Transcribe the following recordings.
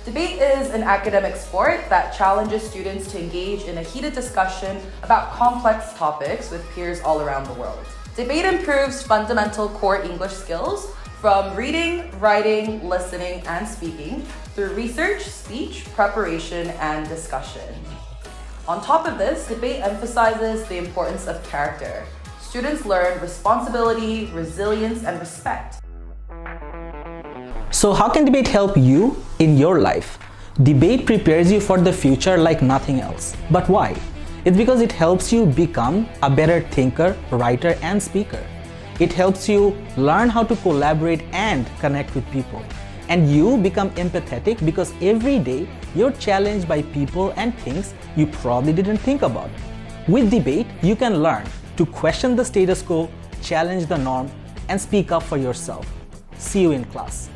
Debate is an academic sport that challenges students to engage in a heated discussion about complex topics with peers all around the world. Debate improves fundamental core English skills from reading, writing, listening, and speaking through research, speech, preparation, and discussion. On top of this, debate emphasizes the importance of character. Students learn responsibility, resilience, and respect. So how can debate help you in your life? Debate prepares you for the future like nothing else. But why? It's because it helps you become a better thinker, writer, and speaker. It helps you learn how to collaborate and connect with people. And you become empathetic because every day you're challenged by people and things you probably didn't think about. With debate, you can learn to question the status quo, challenge the norm, and speak up for yourself. See you in class.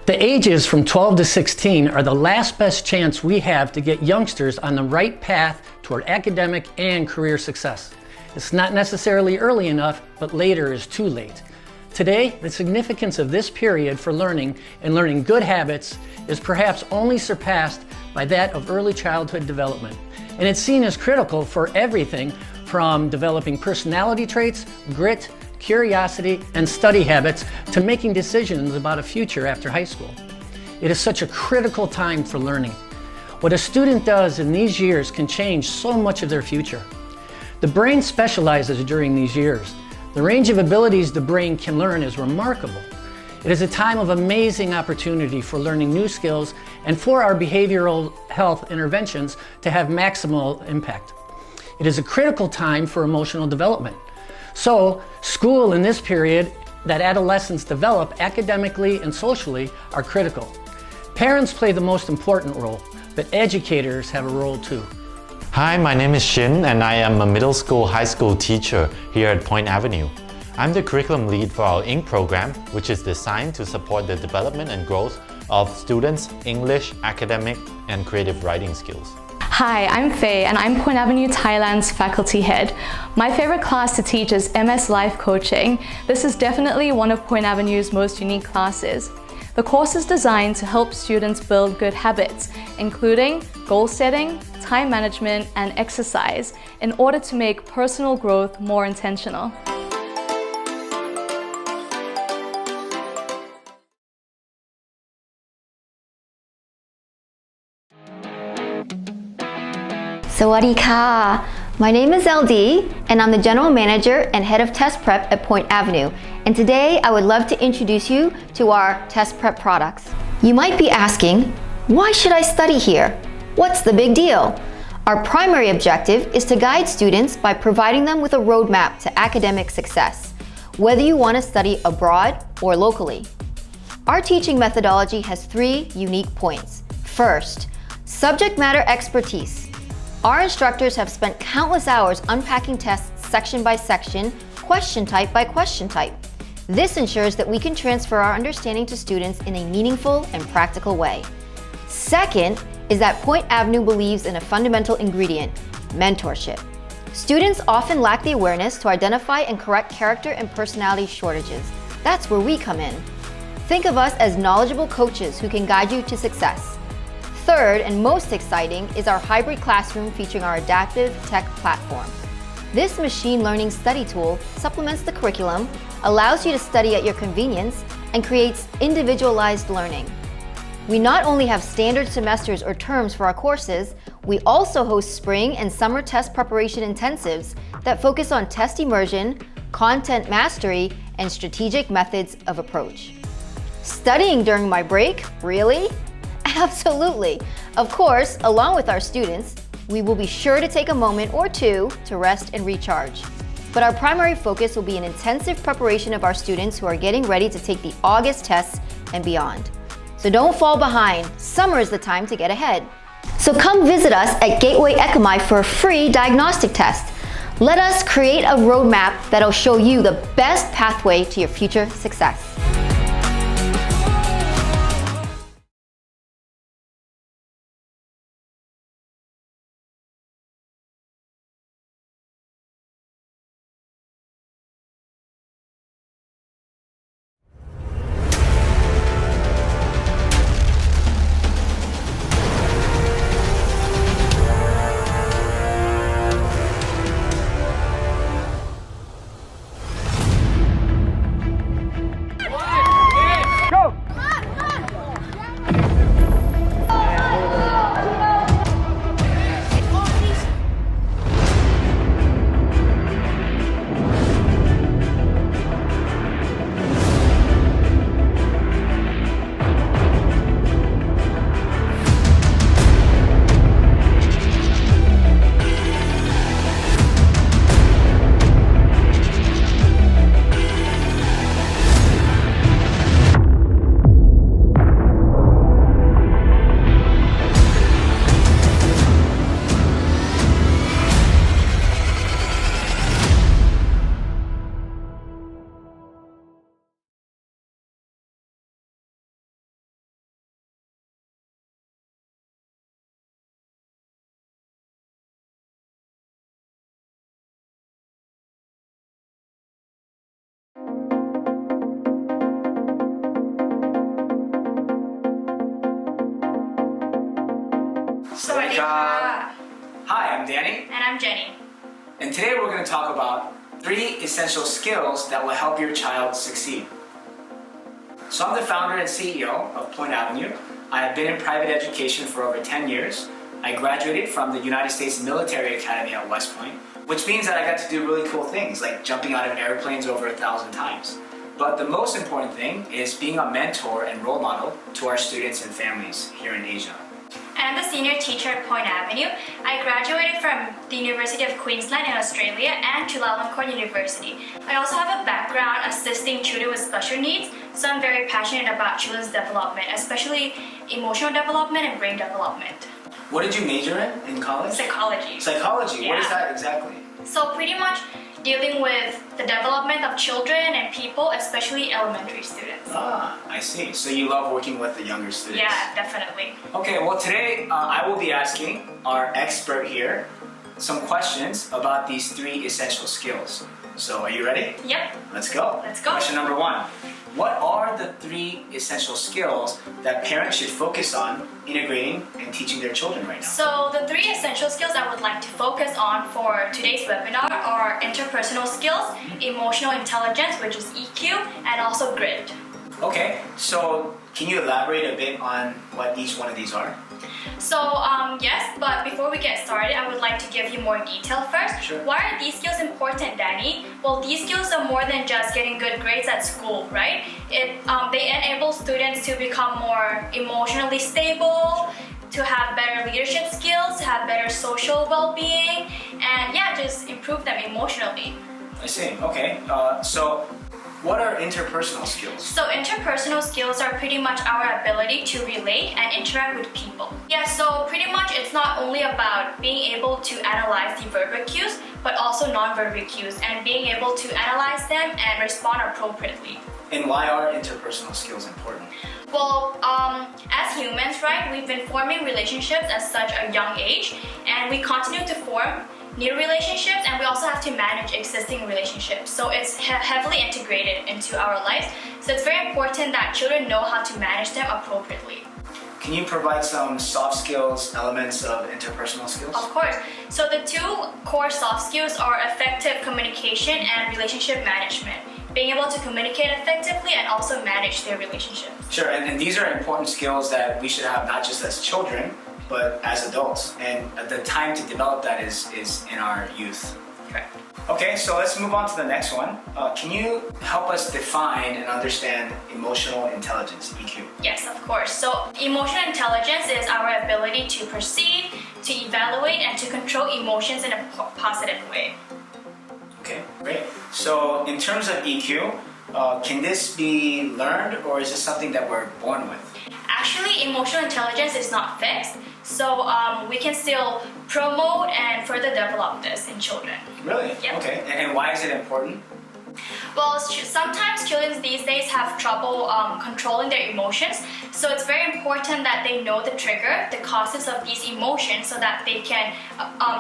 The ages from 12 to 16 are the last best chance we have to get youngsters on the right path toward academic and career success. It's not necessarily early enough, but later is too late. Today, the significance of this period for learning and learning good habits is perhaps only surpassed by that of early childhood development. And it's seen as critical for everything from developing personality traits, grit, curiosity, and study habits to making decisions about a future after high school. It is such a critical time for learning. What a student does in these years can change so much of their future. The brain specializes during these years. The range of abilities the brain can learn is remarkable. It is a time of amazing opportunity for learning new skills and for our behavioral health interventions to have maximal impact. It is a critical time for emotional development. So, school in this period that adolescents develop academically and socially are critical. Parents play the most important role. but educators have a role too. Hi, my name is Shin and I am a middle school, high school teacher here at Point Avenue. I'm the curriculum lead for our INC program, which is designed to support the development and growth of students' English, academic, and creative writing skills. Hi, I'm Faye and I'm Point Avenue Thailand's faculty head. My favorite class to teach is MS Life Coaching. This is definitely one of Point Avenue's most unique classes. The course is designed to help students build good habits, including goal setting, time management, and exercise in order to make personal growth more intentional. Sawadee-ka! My name is LD and I'm the General Manager and Head of Test Prep at Point Avenue. And today I would love to introduce you to our test prep products. You might be asking, why should I study here? What's the big deal? Our primary objective is to guide students by providing them with a roadmap to academic success, whether you want to study abroad or locally. Our teaching methodology has 3 unique points. First, subject matter expertise. Our instructors have spent countless hours unpacking tests section by section, question type by question type. This ensures that we can transfer our understanding to students in a meaningful and practical way. Second is that Point Avenue believes in a fundamental ingredient, mentorship. Students often lack the awareness to identify and correct character and personality shortages. That's where we come in. Think of us as knowledgeable coaches who can guide you to success. Third, and most exciting, is our hybrid classroom featuring our adaptive tech platform. This machine learning study tool supplements the curriculum, allows you to study at your convenience, and creates individualized learning. We not only have standard semesters or terms for our courses, we also host spring and summer test preparation intensives that focus on test immersion, content mastery, and strategic methods of approach. Studying during my break? Really? Absolutely. Of course, along with our students, we will be sure to take a moment or two to rest and recharge. But our primary focus will be an intensive preparation of our students who are getting ready to take the August tests and beyond. So don't fall behind. Summer is the time to get ahead. So come visit us at Gateway Ecomi for a free diagnostic test. Let us create a roadmap that'll show you the best pathway to your future success. Hi, I'm Danny. And I'm Jenny. And today we're going to talk about 3 essential skills that will help your child succeed. So I'm the founder and CEO of Point Avenue. I have been in private education for over 10 years. I graduated from the United States Military Academy at West Point, which means that I got to do really cool things like jumping out of airplanes over 1,000 times. But the most important thing is being a mentor and role model to our students and families here in Asia. And I'm the senior teacher at Point Avenue. I graduated from the University of Queensland in Australia and Chulalongkorn University. I also have a background assisting children with special needs, so I'm very passionate about children's development, especially emotional development and brain development. What did you major in college? Psychology. Psychology. What is Yeah. that exactly? So pretty much dealing with the development of children and people, especially elementary students. I see. So you love working with the younger students. Yeah, definitely. Okay, well today I will be asking our expert here some questions about these 3 essential skills. So are you ready? Yep. Let's go. Let's go. Question number 1. What are the 3 essential skills that parents should focus on integrating and teaching their children right now? So the 3 essential skills I would like to focus on for today's webinar are interpersonal skills, emotional intelligence, which is EQ, and also grit. Okay, so can you elaborate a bit on what each one of these are? So yes, but before we get started, I would like to give you more detail first. Sure. Why are these skills important, Danny? Well, these skills are more than just getting good grades at school, right? They enable students to become more emotionally stable, to have better leadership skills, to have better social well-being, and yeah, just improve them emotionally. I see, okay. So what are interpersonal skills? So interpersonal skills are pretty much our ability to relate and interact with people. Yeah, so pretty much it's not only about being able to analyze the verbal cues, but also non-verbal cues and being able to analyze them and respond appropriately. And why are interpersonal skills important? Well, as humans, right, we've been forming relationships at such a young age, and we continue to form new relationships, and we also have to manage existing relationships. So it's heavily integrated into our lives. So it's very important that children know how to manage them appropriately. Can you provide some soft skills, elements of interpersonal skills? Of course. So the 2 core soft skills are effective communication and relationship management. Being able to communicate effectively and also manage their relationships. Sure, and these are important skills that we should have not just as children, but as adults. And the time to develop that is in our youth. Correct. Okay, so let's move on to the next one. Can you help us define and understand emotional intelligence, EQ? Yes, of course. So emotional intelligence is our ability to perceive, to evaluate, and to control emotions in a positive way. Okay, great. So in terms of EQ, can this be learned or is this something that we're born with? Actually, emotional intelligence is not fixed, so we can still promote and further develop this in children. Really? Yep. Okay, and why is it important? Well, sometimes children these days have trouble controlling their emotions, so it's very important that they know the trigger, the causes of these emotions, so that they can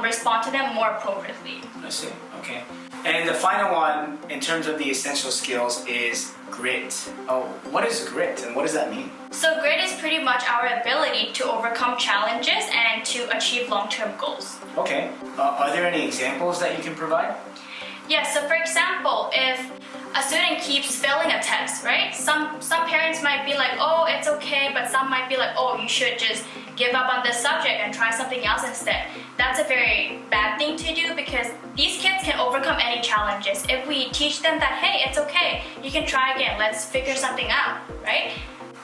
respond to them more appropriately. I see, okay. And the final one, in terms of the essential skills, is grit. Oh, what is grit and what does that mean? So grit is pretty much our ability to overcome challenges and to achieve long-term goals. Okay. Are there any examples that you can provide? Yes, so for example, if a student keeps failing a test, right? Some parents might be like, oh, it's okay, but some might be like, oh, you should just give up on this subject and try something else instead. That's a very bad thing to do because these kids can overcome any challenges. If we teach them that, hey, it's okay, you can try again, let's figure something out, right?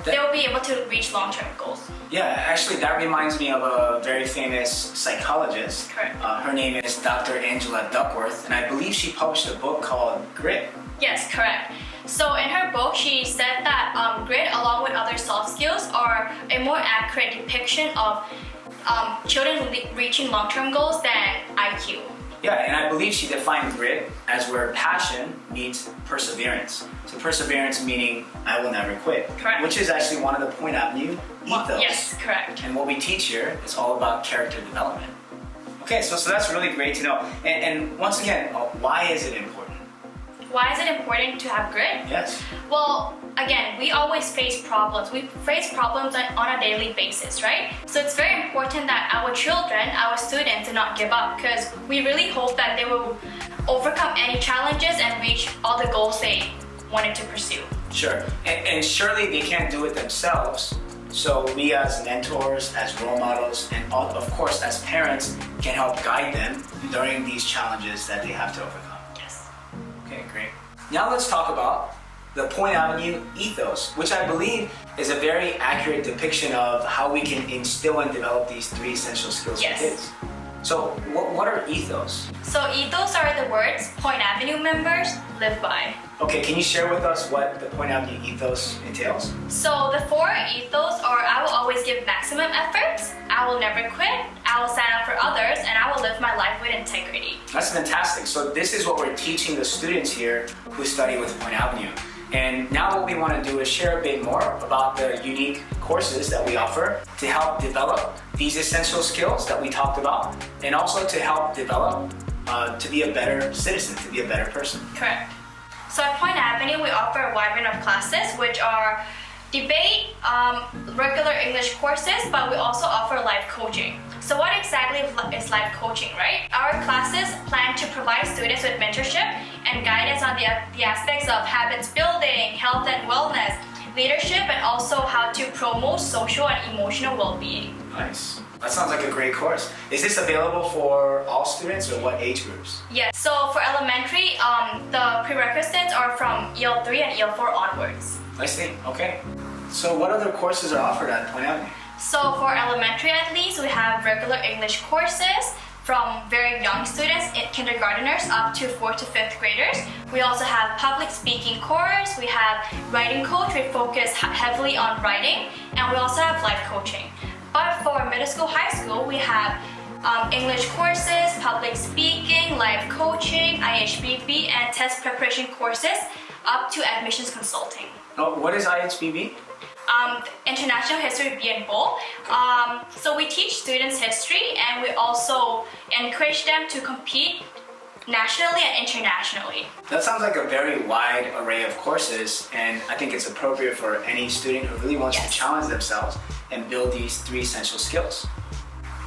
They'll be able to reach long-term goals. Yeah, actually that reminds me of a very famous psychologist. Correct. Her name is Dr. Angela Duckworth, and I believe she published a book called Grit. Yes, correct. So in her book, she said that grit, along with other soft skills, are a more accurate depiction of children reaching long-term goals than IQ. Yeah, and I believe she defined grit as where passion meets perseverance. So perseverance meaning I will never quit. Correct. Which is actually one of the Point Avenue ethos. Yes, correct. And what we teach here is all about character development. Okay, so that's really great to know. And once again, why is it important? Why is it important to have grit? Yes. Well, again, we always face problems. We face problems on a daily basis, right? So it's very important that our children, our students, do not give up because we really hope that they will overcome any challenges and reach all the goals they wanted to pursue. Sure. And surely they can't do it themselves. So we as mentors, as role models, and of course as parents can help guide them during these challenges that they have to overcome. Yes. Okay, great. Now let's talk about the Point Avenue ethos, which I believe is a very accurate depiction of how we can instill and develop these 3 essential skills Yes. for kids. So what are ethos? So ethos are the words Point Avenue members live by. Okay, can you share with us what the Point Avenue ethos entails? So the four ethos are I will always give maximum efforts, I will never quit, I will stand up for others, and I will live my life with integrity. That's fantastic. So this is what we're teaching the students here who study with Point Avenue. And now what we want to do is share a bit more about the unique courses that we offer to help develop these essential skills that we talked about, and also to help develop to be a better citizen, to be a better person. Correct. So at Point Avenue, we offer a wide range of classes, which are debate, regular English courses, but we also offer life coaching. So what exactly is life coaching, right? Our classes plan to provide students with mentorship and guidance on the aspects of habits building, health and wellness, leadership, and also how to promote social and emotional well-being. Nice. That sounds like a great course. Is this available for all students or what age groups? Yes. So for elementary, the prerequisites are from EL3 and EL4 onwards. I see. Okay. So what other courses are offered at Point Avenue? So for elementary at least, we have regular English courses from very young students, kindergarteners up to 4th to 5th graders. We also have public speaking course, we have writing coach, we focus heavily on writing, and we also have life coaching. But for middle school, high school, we have English courses, public speaking, life coaching, IHBB, and test preparation courses up to admissions consulting. Oh, what is IHBB? International History B and Bowl. So we teach students history, and we also encourage them to compete nationally and internationally. That sounds like a very wide array of courses, and I think it's appropriate for any student who really wants to challenge themselves and build these three essential skills.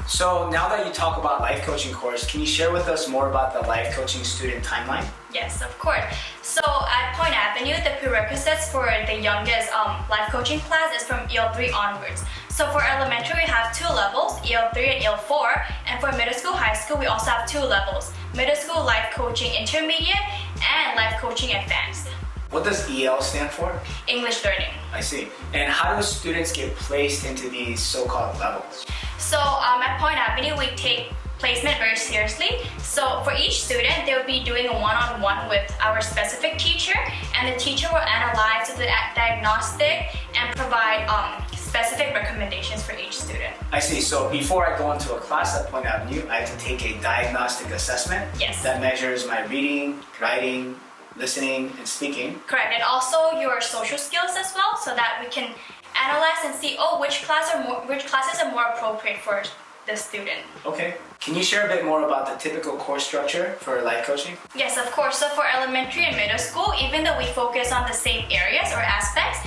So now that you talk about life coaching course, can you share with us more about the life coaching student timeline? Yes, of course. So at Point Avenue, the prerequisites for the youngest life coaching class is from EL3 onwards. So for elementary, we have two levels, EL3 and EL4, and for middle school, high school, we also have two levels, middle school life coaching intermediate and life coaching advanced. What does EL stand for? English learning. I see. And how do students get placed into these so-called levels? So at Point Avenue, we take placement very seriously. So for each student, they will be doing a one-on-one with our specific teacher, and the teacher will analyze the diagnostic and provide specific recommendations for each student. I see. So before I go into a class at Point Avenue, I have to take a diagnostic assessment. Yes. That measures my reading, writing, listening, and speaking. Correct. And also your social skills as well, so that we can analyze and see, which classes are more appropriate for the student. Okay. Can you share a bit more about the typical course structure for life coaching? Yes, of course. So for elementary and middle school, even though we focus on the same areas or aspects,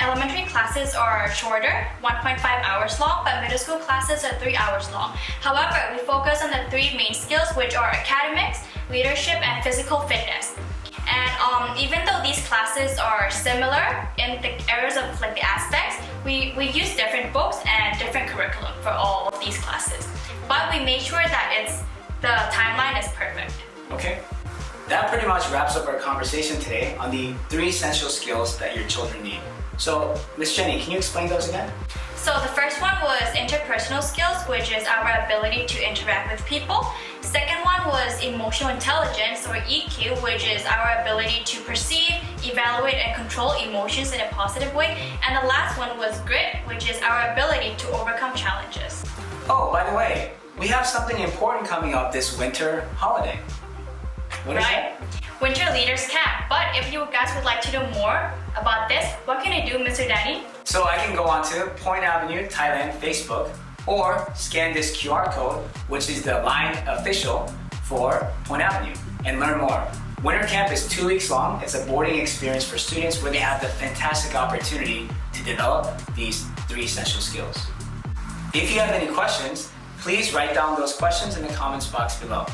elementary classes are shorter, 1.5 hours long, but middle school classes are 3 hours long. However, we focus on the three main skills, which are academics, leadership, and physical fitness. And even though these classes are similar in the areas of the aspects, we use different books and different curriculum for all of these classes. But we make sure that the timeline is perfect. Okay. That pretty much wraps up our conversation today on the three essential skills that your children need. So, Ms. Jenny, can you explain those again? So the first one was interpersonal skills, which is our ability to interact with people. Second one was emotional intelligence, or EQ, which is our ability to perceive, evaluate, and control emotions in a positive way. And the last one was grit, which is our ability to overcome challenges. Oh, by the way, we have something important coming up this winter holiday. What is that? Winter Leaders Camp. But if you guys would like to know more about this, what can I do, Mr. Danny? So I can go on to Point Avenue Thailand Facebook, or scan this QR code, which is the line official for Point Avenue, and learn more. Winter Camp is 2 weeks long. It's a boarding experience for students where they have the fantastic opportunity to develop these three essential skills. If you have any questions, please write down those questions in the comments box below.